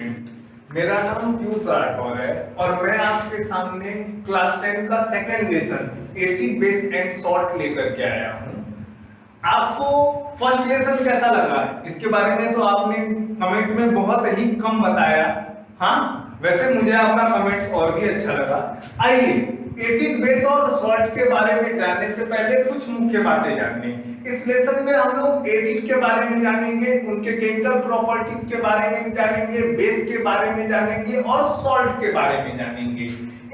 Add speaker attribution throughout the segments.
Speaker 1: मेरा नाम पीयूष राठौर है और मैं आपके सामने क्लास 10 का second lesson acid base and salt लेकर के आया हूँ। आपको फर्स्ट लेसन कैसा लगा इसके बारे में तो आपने कमेंट में बहुत ही कम बताया। हाँ, वैसे मुझे आपका कमेंट्स और भी अच्छा लगा। आइए एसिड बेस और सॉल्ट के बारे में जानने से पहले कुछ मुख्य बातें जान लें। इस लेसन में हम लोग एसिड के बारे में जानेंगे, उनके केमिकल प्रॉपर्टीज के बारे में जानेंगे, बेस के बारे में जानेंगे और सॉल्ट के बारे में जानेंगे।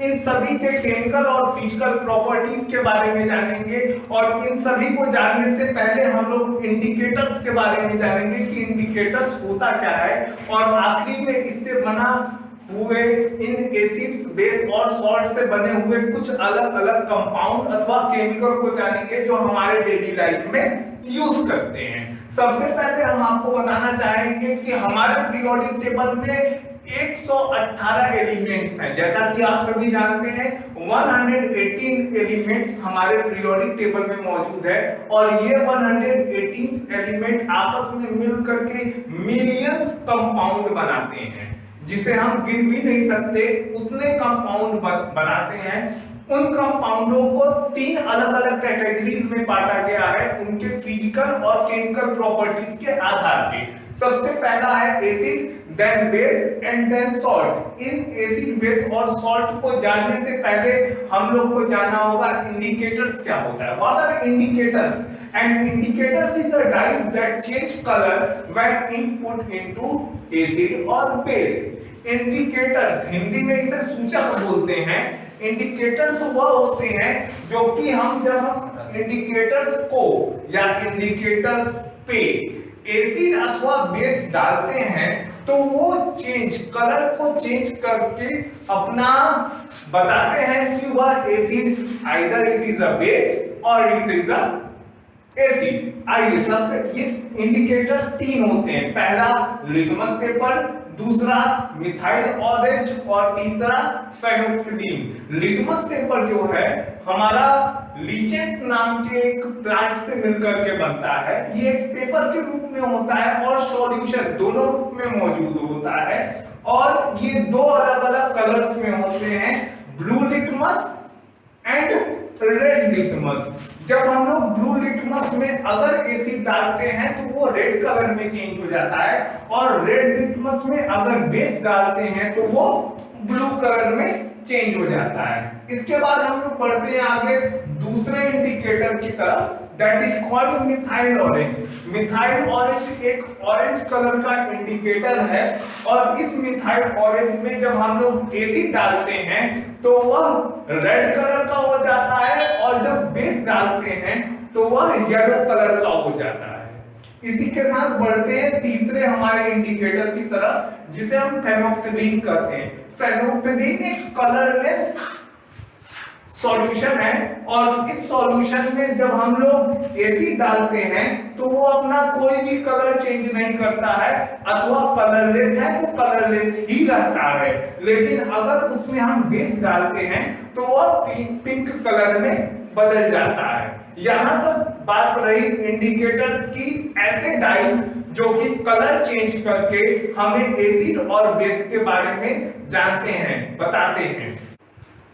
Speaker 1: इन सभी के केमिकल और फिजिकल प्रॉपर्टीज के बारे में जानेंगे और इन सभी को जानने से पहले हम लोग इंडिकेटर्स के बारे में जानेंगे कि इंडिकेटर्स होता क्या है और आखिरी में इससे बना हुए इन एसिड्स बेस और सॉल्ट से बने हुए कुछ अलग अलग कंपाउंड अथवा केमिकल को जानेंगे जो हमारे डेली लाइफ में यूज करते हैं। सबसे पहले हम आपको बताना चाहेंगे कि हमारे पीरियोडिक टेबल में 118 एलिमेंट्स हैं। जैसा कि आप सभी जानते हैं 118 एलिमेंट्स हमारे पीरियोडिक टेबल में मौजूद है और ये 118 एलिमेंट आपस में मिलकर के मिलियंस कंपाउंड बनाते हैं, जिसे हम गिन भी नहीं सकते उतने कंपाउंड बनाते हैं। उन कंपाउंडों को तीन अलग अलग कैटेगरीज में बांटा गया है उनके फिजिकल और केमिकल प्रॉपर्टीज के आधार पे। सबसे पहला है acid, then base and then salt. इन एसिड बेस और सॉल्ट को जानने से पहले हम लोग को जानना होगा इंडिकेटर्स क्या होता है। What are indicators? And indicators is a dyes that change color when input into acid or base. Indicators Hindi में इसे सूचक बोलते हैं। इंडिकेटर्स वह होते हैं जो कि जब हम इंडिकेटर्स को या इंडिकेटर्स पे एसिड अथवा बेस डालते हैं तो वो कलर को चेंज करके अपना बताते हैं कि वह acid either it is a base और इट इज अ एसिड। आइए सबसे ये इंडिकेटर्स तीन होते हैं। पहला लिटमस पेपर, दूसरा मिथाइल ऑरेंज और तीसरा फेनोक्सिडीन। लिटमस पेपर जो है हमारा लीचेंस नाम के एक प्लांट से मिलकर के बनता है। ये एक पेपर के रूप में होता है और सॉल्यूशन दोनों रूप में मौजूद होता है और ये दो अलग अलग कलर्स में होते हैं, blue litmus and red litmus. जब हम लोग ब्लू लिटमस में अगर एसिड डालते हैं तो वो रेड कलर में चेंज हो जाता है और रेड लिटमस में अगर बेस डालते हैं तो वो ब्लू कलर में चेंज हो जाता है। इसके बाद हम लोग बढ़ते हैं आगे दूसरे इंडिकेटर की तरफ, that is called methyl orange. Methyl orange एक ऑरेंज कलर का इंडिकेटर है और इस मिथाइल ऑरेंज में जब हम लोग एसिड डालते हैं तो वह रेड कलर का हो जाता है और जब बेस डालते हैं तो वह येलो कलर का हो जाता है। इसी के साथ बढ़ते हैं तीसरे हमारे इंडिकेटर की तरफ जिसे हम फेनोक्सिडीन कहते हैं। फेनोक्सिडीन एक कलरलेस सॉल्यूशन है और इस सॉल्यूशन में जब हम लोग एसिड डालते हैं तो वो अपना कोई भी कलर चेंज नहीं करता है अथवा कलरलेस है तो कलरलेस ही रहता है। लेकिन अगर उसमें हम बेस डालते हैं तो वह पिंक कलर में बदल जाता है। यहाँ तक बात रही इंडिकेटर्स की, ऐसे डाइस जो कि कलर चेंज करके हमें एसिड और बेस के बारे में जानते हैं, बताते हैं।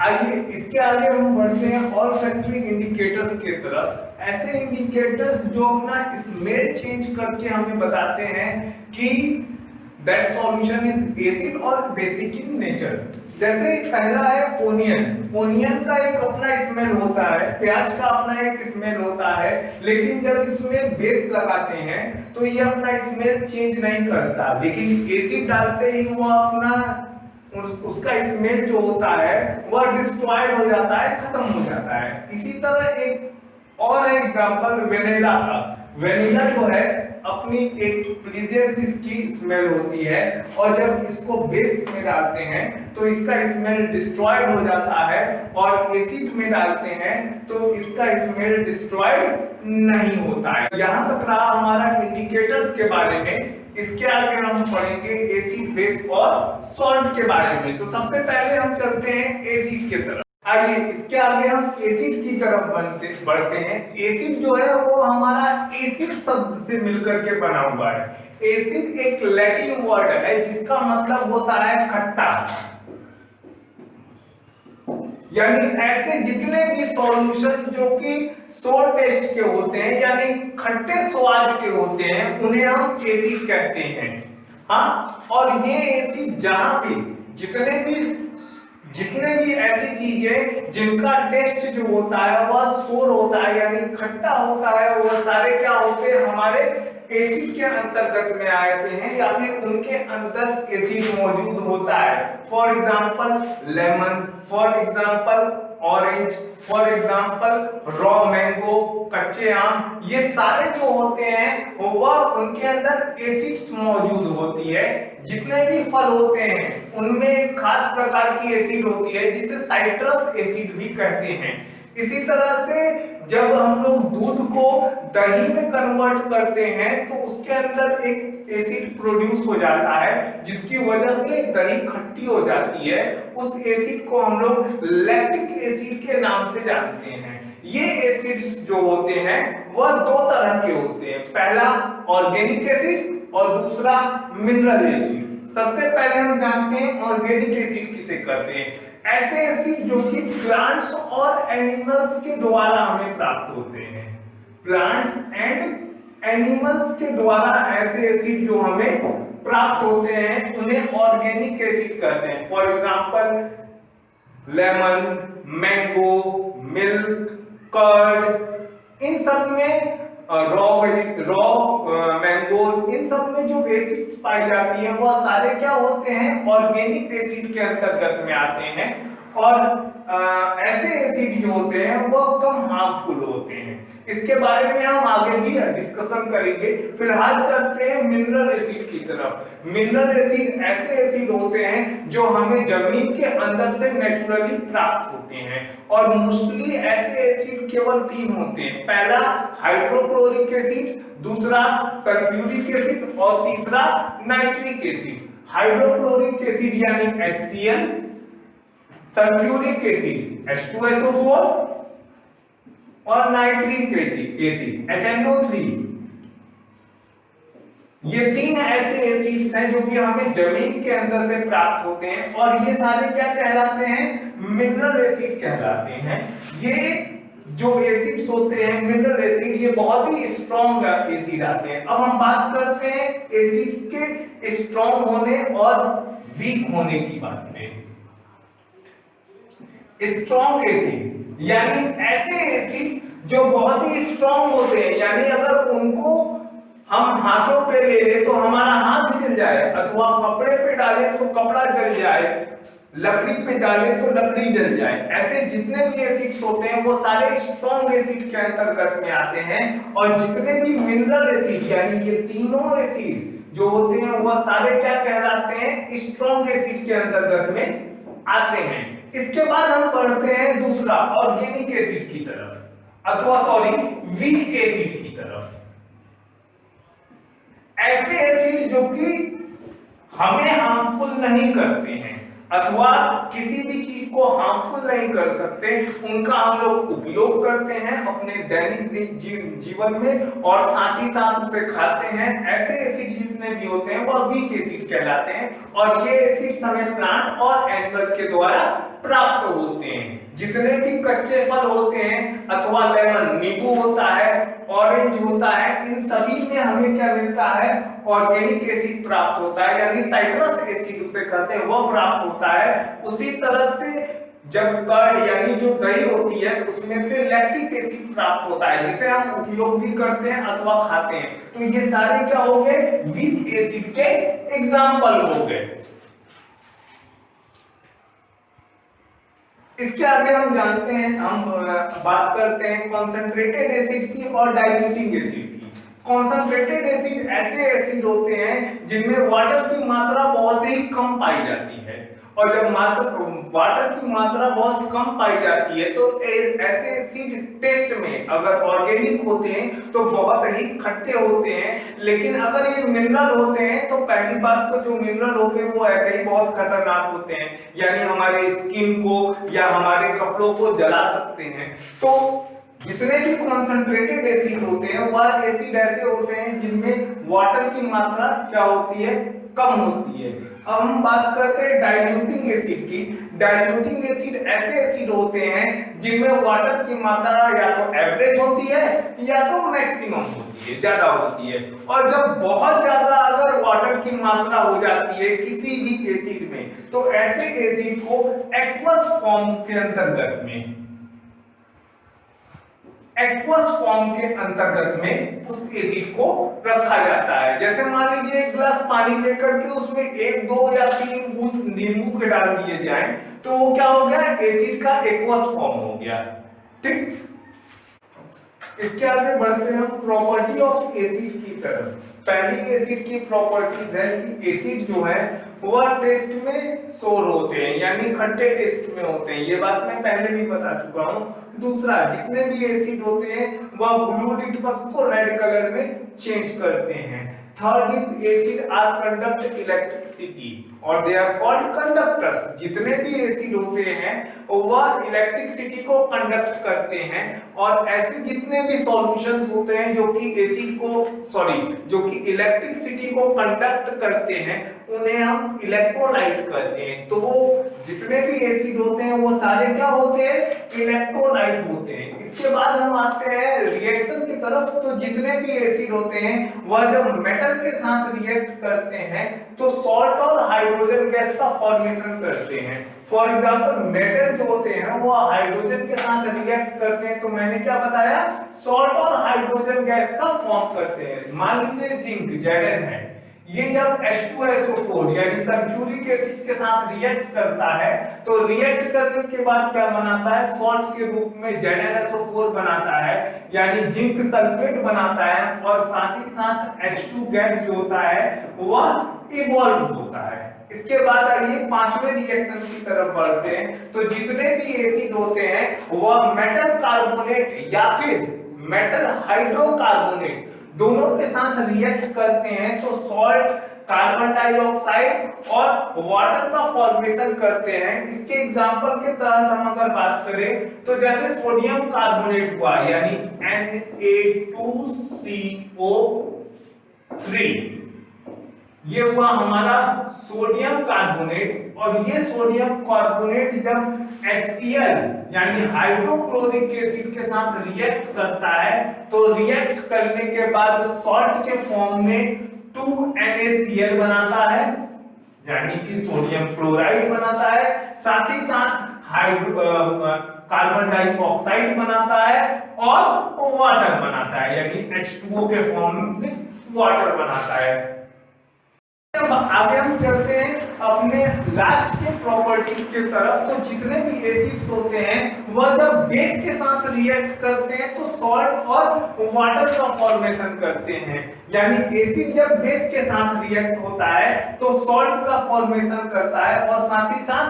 Speaker 1: आइए इसके आगे हम बढ़ते हैं और फैक्टरी इंडिकेटर्स की तरफ। ऐसे इंडिकेटर्स जो अपना स्मेल चेंज करके हमें बताते हैं कि दैट सॉल्यूशन इज एसिड और बेसिक इन नेचर। जैसे पहला है ओनियन। ओनियन का एक अपना स्मेल होता है, प्याज का अपना एक स्मेल होता है, लेकिन जब इसमें बेस लगाते हैं तो ये अपना स्मेल चेंज नहीं करता, लेकिन एसिड डालते ही वो अपना उसका स्मेल जो होता है वह डिस्ट्रॉयड हो जाता है, खत्म हो जाता है। इसी तरह एक और एग्जांपल वेनिला का। वेनिला जो है अपनी एक प्लीजेंट इसकी स्मेल होती है और जब इसको बेस में डालते हैं तो इसका स्मेल डिस्ट्रॉयड हो जाता है और एसिड में डालते हैं तो इसका स्मेल डिस्ट्रॉयड नहीं होता है। यहाँ तक रहा हमारा इंडिकेटर्स के बारे में। इसके आगे हम पढ़ेंगे एसिड बेस और सॉल्ट के बारे में। तो सबसे पहले हम चलते हैं एसिड की तरफ। आइए इसके आगे हम एसिड की तरफ बढ़ते हैं। एसिड जो है वो हमारा एसिड शब्द से मिलकर के बना हुआ है। एसिड एक लैटिन वर्ड है जिसका मतलब होता है खट्टा। यानी ऐसे जितने भी सॉल्यूशन जो कि सोर टेस्ट के होते हैं यानी खट्टे स्वाद के होते हैं उन्हें हम एसिड कहते हैं। हाँ, और ये एसिड जहां भी जितने भी ऐसी चीजें जिनका टेस्ट जो होता है वह सोर होता है यानी खट्टा होता है, वह सारे क्या होते हैं हमारे एसिड के अंतर्गत में आते हैं या फिर उनके अंदर एसिड मौजूद होता है। For example lemon, for example orange, for example raw mango, कच्चे आम, ये सारे जो होते हैं वह उनके अंदर एसिड्स मौजूद होती है। जितने भी फल होते हैं उनमें एक खास प्रकार की एसिड होती है जिसे साइट्रस एसिड भी कहते हैं। इसी तरह से जब हम लोग दूध को दही में कन्वर्ट करते हैं तो उसके अंदर एक एसिड प्रोड्यूस हो जाता है जिसकी वजह से दही खट्टी हो जाती है। उस एसिड को हम लोग लैक्टिक एसिड के नाम से जानते हैं। ये एसिड्स जो होते हैं वह दो तरह के होते हैं, पहला ऑर्गेनिक एसिड और दूसरा मिनरल एसिड। सबसे पहले हम जानते हैं ऑर्गेनिक एसिड किसे कहते हैं। ऐसे एसिड जो कि प्लांट्स और एनिमल्स के द्वारा हमें प्राप्त होते हैं। प्लांट्स एंड एनिमल्स के द्वारा ऐसे एसिड जो हमें प्राप्त होते हैं उन्हें ऑर्गेनिक एसिड कहते हैं। For example lemon, mango, milk, curd, इन सब में रॉ मैंगोज, इन सब में जो एसिड्स पाई जाती है वह सारे क्या होते हैं ऑर्गेनिक एसिड के अंतर्गत में आते हैं। और ऐसे एसिड जो होते हैं वह कम हार्मफुल होते हैं। इसके बारे में हम आगे भी डिस्कशन करेंगे। फिलहाल चलते हैं मिनरल एसिड की तरफ। मिनरल एसिड ऐसे एसिड होते हैं जो हमें जमीन के अंदर से नेचुरली प्राप्त होते हैं और मोस्टली ऐसे एसिड केवल तीन होते हैं, पहला हाइड्रोक्लोरिक एसिड, दूसरा सल्फ्यूरिक एसिड और तीसरा नाइट्रिक एसिड। हाइड्रोक्लोरिक एसिड यानी HCl, सल्फ्यूरिक एसिड H2SO4 और नाइट्रिक एसिड HNO3। ये तीन ऐसे एसिड्स हैं जो कि हमें जमीन के अंदर से प्राप्त होते हैं और ये सारे क्या कहलाते हैं मिनरल एसिड कहलाते हैं। ये जो एसिड्स होते हैं मिनरल एसिड ये बहुत ही स्ट्रॉन्ग एसिड आते हैं। अब हम बात करते हैं एसिड्स के स्ट्रॉन्ग होने और वीक होने की बात में। स्ट्रॉन्ग एसिड यानी ऐसे एसिड जो बहुत ही स्ट्रॉन्ग होते हैं, यानी अगर उनको हम हाथों पे ले ले तो हमारा हाथ जल जाए, अथवा कपड़े पे डाले तो कपड़ा जल जाए, लकड़ी पे डाले तो लकड़ी जल जाए। ऐसे जितने भी एसिड्स होते हैं वो सारे स्ट्रॉन्ग एसिड के अंतर्गत में आते हैं। और जितने भी मिनरल एसिड यानी ये तीनों एसिड जो होते हैं वह सारे क्या कहलाते हैं स्ट्रॉन्ग एसिड के अंतर्गत में आते हैं। इसके बाद हम पढ़ते हैं दूसरा ऑर्गेनिक एसिड की तरफ, अथवा सॉरी वीक एसिड की तरफ। ऐसे एसिड जो कि हमें हार्मफुल नहीं करते हैं अथवा किसी भी चीज को हार्मफुल नहीं कर सकते, उनका हम लोग उपयोग करते हैं अपने दैनिक जीवन में और साथ ही साथ उसे खाते हैं। ऐसे एसिड जितने भी होते हैं वह वीक एसिड कहलाते हैं और ये एसिड हमें प्लांट और एनिमल के द्वारा प्राप्त होते हैं। जितने भी कच्चे फल होते हैं अथवा लेमन नींबू होता है, ऑरेंज होता है, इन सभी में हमें क्या मिलता है ऑर्गेनिक एसिड प्राप्त होता है, यानी साइट्रस एसिड उसे कहते हैं वह प्राप्त होता है। उसी तरह से जब कर्ड यानी जो दही होती है उसमें से लैक्टिक एसिड प्राप्त होता है जिसे हम उपयोग भी करते हैं अथवा खाते हैं। तो ये सारे क्या हो गए वीक एसिड के एग्जाम्पल हो गए। इसके आगे हम जानते हैं, हम बात करते हैं कॉन्सेंट्रेटेड एसिड की और डाइल्यूटिंग एसिड की। कॉन्सेंट्रेटेड एसिड ऐसे एसिड होते हैं जिनमें वाटर की मात्रा बहुत ही कम पाई जाती है और जब वाटर की मात्रा बहुत कम पाई जाती है तो ऐसे एसिड टेस्ट में अगर ऑर्गेनिक होते हैं तो बहुत ही खट्टे होते हैं, लेकिन अगर ये मिनरल होते हैं तो पहली बात तो जो मिनरल होते हैं वो ऐसे ही बहुत खतरनाक होते हैं, यानी हमारे स्किन को या हमारे कपड़ों को जला सकते हैं। तो जितने भी कॉन्सेंट्रेटेड एसिड होते हैं वह एसिड ऐसे होते हैं जिनमें वाटर की मात्रा क्या होती है, कम होती है। अब हम बात करते हैं डाइल्यूटिंग एसिड की। डाइल्यूटिंग एसिड ऐसे एसिड होते हैं जिनमें वाटर की मात्रा या तो एवरेज होती है या तो मैक्सिमम होती है, ज्यादा होती है। और जब बहुत ज्यादा अगर वाटर की मात्रा हो जाती है किसी भी एसिड में तो ऐसे एसिड को एक्वस फॉर्म के अंतर्गत में, एक्वस फॉर्म के अंतर्गत में उस एसिड को रखा जाता है। जैसे मान लीजिए एक गिलास पानी लेकर के उसमें 1, 2 या 3 बूंद नींबू के डाल दिए जाएं तो वो क्या हो गया, एसिड का एक्वस फॉर्म हो गया। ठीक, इसके आगे बढ़ते हैं प्रॉपर्टी ऑफ एसिड की तरफ। पहली एसिड की प्रॉपर्टीज है कि एसिड जो है वह टेस्ट में सोर होते हैं, यानी खट्टे टेस्ट में होते हैं। ये बात मैं पहले भी बता चुका हूं। दूसरा, जितने भी एसिड होते हैं वह ब्लू लिटमस को रेड कलर में चेंज करते हैं। Third is acid are conduct electricity और दे आर कॉल्ड कंडक्टर्स। जितने भी एसिड होते हैं वह इलेक्ट्रिसिटी को कंडक्ट करते हैं और ऐसे जितने भी सॉल्यूशंस होते हैं जो कि एसिड को जो कि इलेक्ट्रिसिटी को कंडक्ट करते हैं उन्हें हम इलेक्ट्रोलाइट कहते हैं। तो वो जितने भी एसिड होते हैं वो सारे क्या होते हैं, इलेक्ट्रोलाइट होते हैं। इसके बाद हम आते हैं रिएक्शन की तरफ। तो जितने भी एसिड होते हैं वह जब मेटल के साथ रिएक्ट करते हैं तो सॉल्ट और हाइड्रोजन गैस का फॉर्मेशन करते हैं। फॉर एग्जांपल मेटल जो होते हैं वो हाइड्रोजन के साथ रिएक्ट करते हैं, तो मैंने क्या बताया, सॉल्ट और हाइड्रोजन गैस का फॉर्म करते हैं। मान लीजिए जिंक Zn है, ये जब H2SO4 यानी सल्फ्यूरिक एसिड के साथ रिएक्ट करता है तो रिएक्ट करने के बाद क्या बनाता है, सॉल्ट के रूप में ZnSO4 बनाता है यानी जिंक सल्फेट बनाता है और साथ ही साथ H2 गैस जो होता है वह इवॉल्व होता है। इसके बाद आइए पांचवें रिएक्शन की तरफ बढ़ते हैं। तो जितने भी एसिड होते हैं वह मेटल कार्बोनेट या फिर मेटल हाइड्रोकार्बोनेट दोनों के साथ रिएक्ट करते हैं तो सॉल्ट, कार्बन डाइऑक्साइड और वाटर का फॉर्मेशन करते हैं। इसके एग्जांपल के तहत हम अगर बात करें तो जैसे सोडियम कार्बोनेट हुआ यानी Na2CO3, ये हुआ हमारा सोडियम कार्बोनेट। और ये सोडियम कार्बोनेट जब HCl यानी हाइड्रोक्लोरिक एसिड के साथ रिएक्ट करता है तो रिएक्ट करने के बाद सॉल्ट के फॉर्म में 2NaCl बनाता है यानी कि सोडियम क्लोराइड बनाता है, साथ ही साथ कार्बन डाइऑक्साइड बनाता है और वाटर बनाता है यानी H2O के फॉर्म में वाटर बनाता है। अब आगे हम चलते हैं अपने लास्ट के प्रॉपर्टीज की तरफ। तो जितने भी एसिड्स होते हैं वह जब बेस के साथ रिएक्ट करते हैं तो सॉल्ट और वाटर का फॉर्मेशन करते हैं। यानी एसिड जब बेस के साथ रिएक्ट होता है तो सॉल्ट का फॉर्मेशन करता है और साथ ही साथ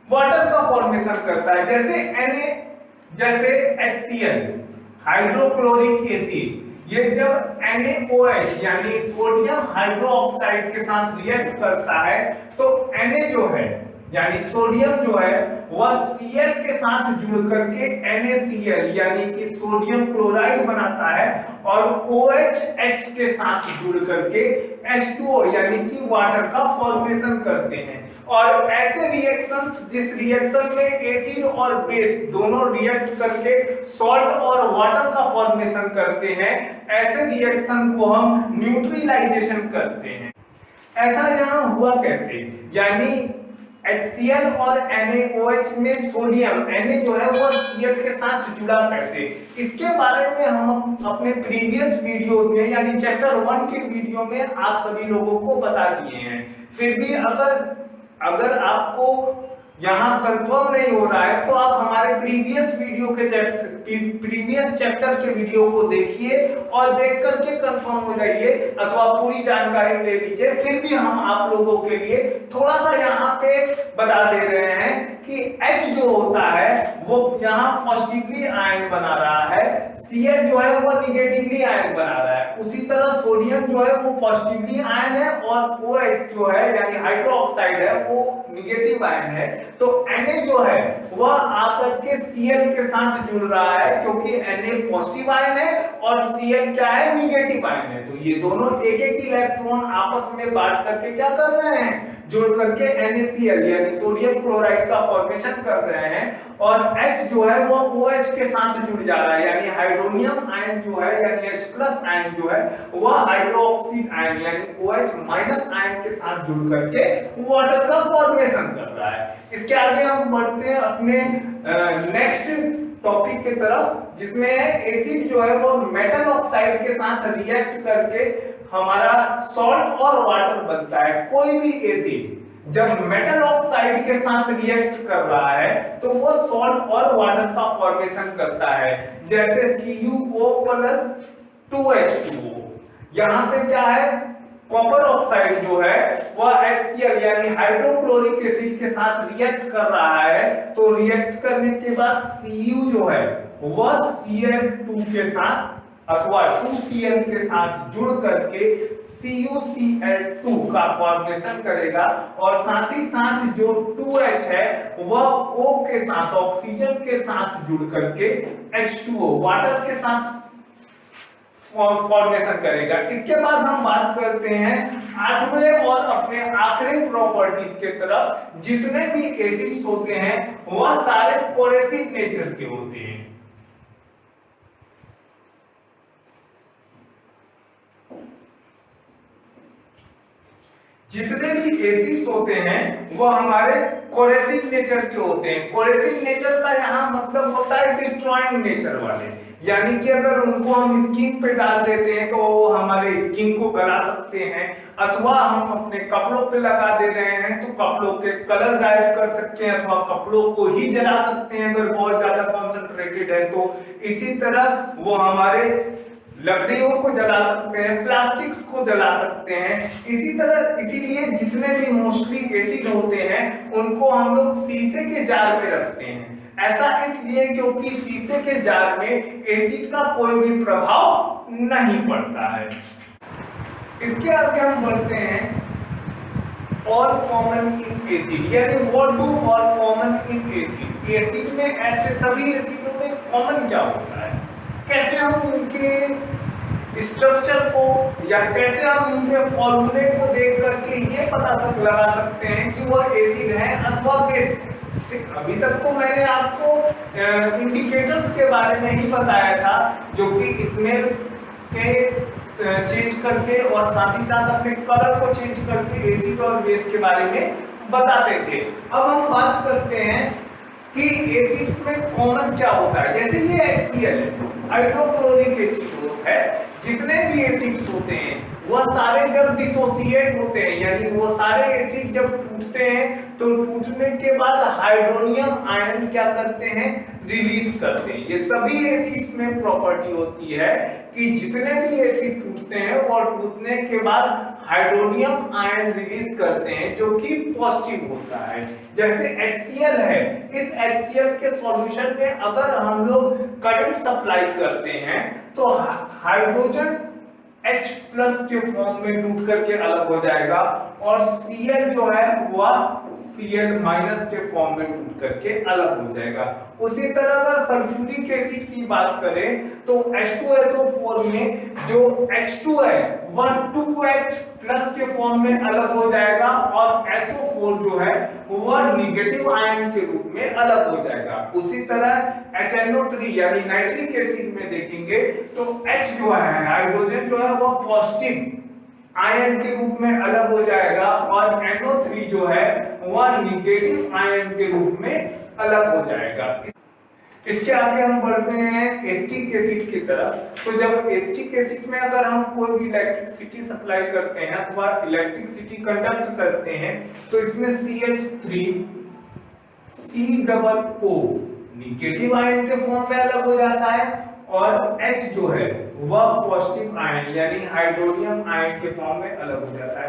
Speaker 1: वाटर का फॉर्मेशन करता है। जैसे HCl हाइड्रोक्लोरिक एसिड, ये जब NaOH यानी सोडियम हाइड्रोक्साइड के साथ रिएक्ट करता है तो Na जो है यानी सोडियम जो है वह Cl के साथ जुड़ करके NaCl यानी कि सोडियम क्लोराइड बनाता है और OH H के साथ जुड़ करके H2O यानी कि वाटर का फॉर्मेशन करते हैं। और ऐसे रिएक्शंस जिस रिएक्शन में एसिड और बेस दोनों रिएक्ट करके सॉल्ट और वाटर का फॉर्मेशन करते हैं, ऐसे रिएक्शन को हम न्यूट्रलाइजेशन करते हैं। ऐसा यहाँ हुआ कैसे, यानी HCl और NaOH में सोडियम Na जो है वो Cl के साथ जुड़ा कैसे, इसके बारे में हम अपने प्रीवियस वीडियोस में यानी चैप्टर 1 के वीडियो में आप सभी लोगों को बता दिए हैं। फिर भी अगर आपको यहाँ कंफर्म नहीं हो रहा है तो आप हमारे प्रीवियस चैप्टर के वीडियो को देखिए और देख करके कंफर्म हो जाइए अथवा पूरी जानकारी ले लीजिए। फिर भी हम आप लोगों के लिए थोड़ा सा यहाँ पे बता दे रहे हैं कि H जो होता है वो यहाँ पॉजिटिवली आयन बना रहा है, Cl जो है वो निगेटिवली आयन बना रहा है, उसी तरह सोडियम जो है वो पॉजिटिवली आयन है और OH जो है यानी हाइड्रोक्साइड है वो निगेटिव आयन है। तो Na जो है वह आकर के Cl के साथ जुड़ रहा है, क्योंकि Na पॉजिटिव आयन है और Cl क्या है, नेगेटिव आयन है। तो ये दोनों एक एक इलेक्ट्रॉन आपस में बांट करके क्या कर रहे हैं, जुड़ करके NaCl यानी सोडियम क्लोराइड का फॉर्मेशन कर रहे हैं। और H जो है वो OH के साथ जुड़ जा रहा है, यानी हाइड्रोनियम आयन जो है यानी H+ आयन जो है वह हाइड्रोक्साइड आयन यानी OH- आयन के साथ जुड़ करके वाटर का फॉर्मेशन कर रहा है। इसके आगे हम बढ़ते हैं अपने नेक्स्ट टॉपिक की तरफ, जिसमें एसिड जो है वो मेटल ऑक्साइड के साथ रिएक्ट करके हमारा सॉल्ट और वाटर बनता है। कोई भी एसिड जब मेटल ऑक्साइड के साथ रिएक्ट कर रहा है तो वो सॉल्ट और वाटर का फॉर्मेशन करता है, जैसे CuO+2H2O। यहाँ पे क्या है, कॉपर ऑक्साइड जो है वह HCl यानी हाइड्रोक्लोरिक एसिड के साथ रिएक्ट कर रहा है, तो रिएक्ट करने के बाद Cu जो है वह Cl2 के साथ अथवा 2Cl के साथ जुड़ करके CuCl2 का फॉर्मेशन करेगा, और साथ ही साथ जो 2H है वह O के साथ ऑक्सीजन के साथ जुड़ करके H2O वाटर के साथ फॉर्मेशन करेगा। इसके बाद हम बात करते हैं आठवें और अपने आखिरी प्रॉपर्टीज के तरफ। जितने भी एसिड्स होते हैं वह सारे कोरेसिव नेचर के होते हैं। जितने भी एसिड्स होते हैं वह हमारे कोरेसिव नेचर के होते हैं। कोरेसिव नेचर का यहाँ मतलब होता है डिस्ट्रॉइंग नेचर वाले, यानी कि अगर उनको हम स्किन पे डाल देते हैं तो वो हमारे स्किन को गला सकते हैं, अथवा हम अपने कपड़ों पे लगा दे रहे हैं तो कपड़ों के कलर गायब कर सकते हैं, अथवा कपड़ों को ही जला सकते हैं अगर बहुत ज्यादा कॉन्सेंट्रेटेड है तो। इसी तरह वो हमारे लकड़ियों को जला सकते हैं, प्लास्टिक्स को जला सकते हैं। इसी तरह इसीलिए जितने भी मोस्टली एसिड होते हैं उनको हम लोग शीशे के जार में रखते हैं। ऐसा इसलिए क्योंकि शीशे के जार में एसिड का कोई भी प्रभाव नहीं पड़ता है। इसके आगे हम बढ़ते हैं ऑल कॉमन इन एसिड, यानी what do all common in acid. Acid में ऐसे सभी एसिडों में कॉमन क्या होता है, कैसे हम उनके स्ट्रक्चर को या कैसे हम उनके फॉर्मूले को देख करके ये पता लगा सकते हैं कि वह एसिड है अथवा बेस। अभी तक तो मैंने आपको इंडिकेटर्स के बारे में ही बताया था, जो कि स्मेल के चेंज करके और साथ ही साथ अपने कलर को चेंज करके एसिड और बेस के बारे में बताते थे। अब हम बात करते हैं कि एसिड्स में कॉमन क्या होता है। जैसे ये HCl है, हाइड्रोक्लोरिक एसिड है। जितने भी एसिड्स होते हैं वह सारे जब डिसोसिएट होते हैं, यानी वो सारे एसिड जब टूटते हैं तो टूटने के बाद हाइड्रोनियम आयन क्या करते हैं, रिलीज करते हैं। ये सभी एसिड्स में प्रॉपर्टी होती है कि जितने भी एसिड टूटते हैं और टूटने के बाद हाइड्रोनियम आयन रिलीज करते हैं, जो कि पॉजिटिव होता है। जैसे HCl है, इस HCl के सॉल्यूशन में अगर हम लोग करंट सप्लाई करते हैं तो हाइड्रोजन H+ के फॉर्म में टूट करके अलग हो जाएगा, और Cl जो है वह Cl- के फॉर्म में टूट करके अलग हो जाएगा। उसी तरह अगर सल्फ्यूरिक एसिड की बात करें तो H2SO4 में जो H2 है वह 2H+ के फॉर्म में अलग हो जाएगा, और SO4 जो है वह नेगेटिव आयन के रूप में अलग हो जाएगा। उसी तरह HNO3 यानी नाइट्रिक एसिड में देखेंगे तो H जो है हाइड्रोजन जो है वह पॉजिटिव आयन के रूप में अलग हो जाएगा, और NO3 जो है वह नेगेटिव आयन के रूप में अलग हो जाएगा। इसके आगे हम बढ़ते हैं एसिटिक एसिड की तरफ। तो जब एसिटिक एसिड में अगर हम कोई भी इलेक्ट्रिसिटी सप्लाई करते हैं अथवा इलेक्ट्रिसिटी कंडक्ट करते हैं तो इसमें CH3 COO नेगेटिव आयन के फॉर्म में अलग हो जाता है, और H जो है वह पॉजिटिव आयन यानी हाइड्रोनियम आयन के फॉर्म में अलग हो जाता है।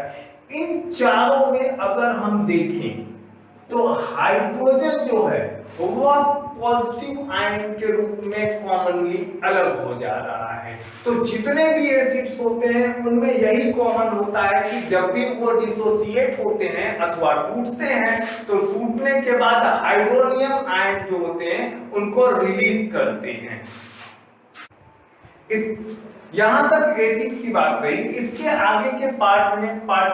Speaker 1: इन चारों में अगर हम देखें तो हाइड्रोजन जो है वह पॉजिटिव आयन के रूप में कॉमनली अलग हो जा रहा है। तो जितने भी एसिड्स होते हैं उनमें यही कॉमन होता है कि जब भी वो डिसोसिएट होते हैं अथवा टूटते हैं तो टूटने के बाद हाइड्रोनियम आयन जो होते हैं उनको रिलीज करते हैं। इस यहां तक एसिड की बात रही। इसके आगे के पार्ट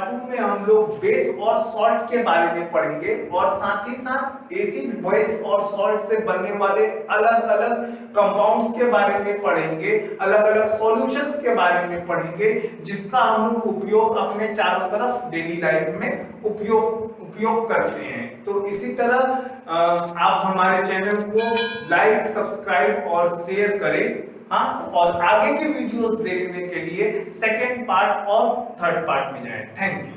Speaker 1: 2 में हम लोग बेस और सॉल्ट के बारे में पढ़ेंगे और साथ ही साथ एसिड, बेस और सॉल्ट से बनने वाले अलग अलग कंपाउंड्स के बारे में पढ़ेंगे, अलग अलग सॉल्यूशंस के बारे में पढ़ेंगे जिसका हम लोग उपयोग अपने चारों तरफ डेली लाइफ में उपयोग करते हैं। तो इसी तरह आप हमारे चैनल को लाइक, सब्सक्राइब और शेयर करें। हाँ, और आगे के वीडियोस देखने के लिए सेकंड पार्ट और थर्ड पार्ट में जाएं। Thank you.